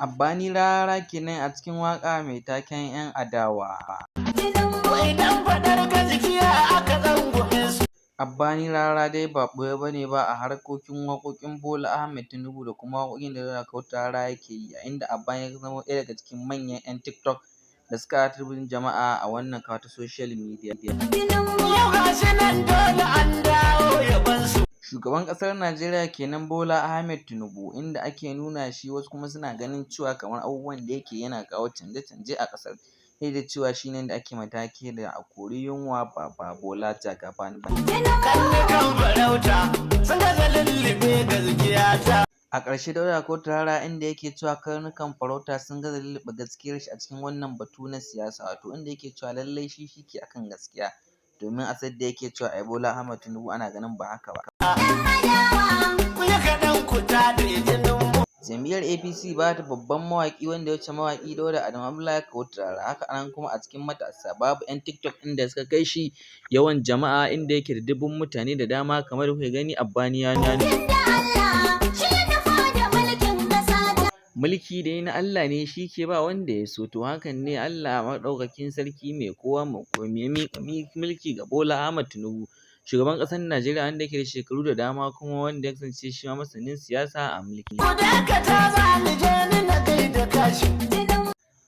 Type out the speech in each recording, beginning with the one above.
Abbani Rarara kenan a cikin waƙa mai taken 'yan adawa. Abbani Rarara dai ba ɓoye ba ne ba a harkokin waƙoƙin Bola Ahmed Tinubu da kuma waƙoƙin da Dauda Kahutu Rarara yake yi, a inda Abbani ya zama ɗaya daga cikin manyan 'yan TikTok da suka haɗa turbin jama'a a wannan kafa ta social media. Shugaban ƙasar Najeriya kenan Bola Ahmed Tinubu, inda ake nuna shi wasu kuma suna ganin cewa kamar abubuwan da yake yana kawo canje-canje a ƙasar. Sai da cewa shi ne da ake matake da a kori yunwa ba Bola Jagaban ba. A ƙarshe Dauda Kahutu Rarara inda yake cewa karnukan farauta sun gaza lulluɓe gaskiyar shi a cikin wannan batu na siyasa, wato inda yake cewa lallai shi ke akan gaskiya, domin a sadda yake cewa ai Bola Ahmed Tinubu ana ganin ba haka ba. Jam'iyyar APC ba ta babban mawaƙi wanda ya wuce mawaƙi Dauda Adamu Abdullahi Kahutu Rarara. Haka nan kuma a cikin matasa babu 'yan TikTok inda suka kai shi yawan jama'a, inda yake da dubun mutane da dama kamar da kuke gani. Abbani ya mulki dai na Allah ne, shi ke ba wanda ya so, to hakan ne Allah maɗaukakin sarki mai kowa mai komai ya miƙa mulki ga Bola Ahmed Tinubu, shugaban ƙasar Najeriya wanda yake da shekaru da dama kuma wanda ya kasance shi ma masanin siyasa a mulki.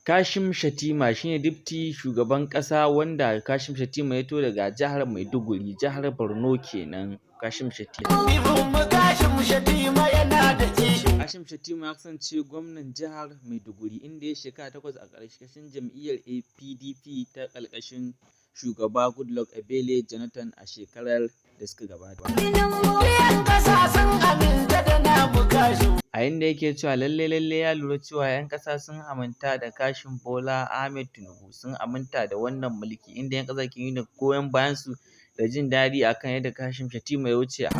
Kashim Shettima shi ne Difti Shugaban ƙasa, wanda Kashim Shettima ya fito daga jihar Maiduguri, jihar Borno kenan. Kashim Shettima ya kasance gwamnan jihar Maiduguri, inda ya shekara 8 a ƙarƙashin jam'iyyar PDP ta ƙarƙashin shugaba Goodluck Ebele Jonathan a shekarar da suka gabata. A inda yake cewa lalle ya lura cewa 'yan ƙasa sun aminta da Kashim Bola Ahmed Tinubu, sun aminta da wannan mulki, inda 'yan ƙasa ke nuna goyon bayan su da jin daɗi akan yadda Kashim Shettima ya wuce a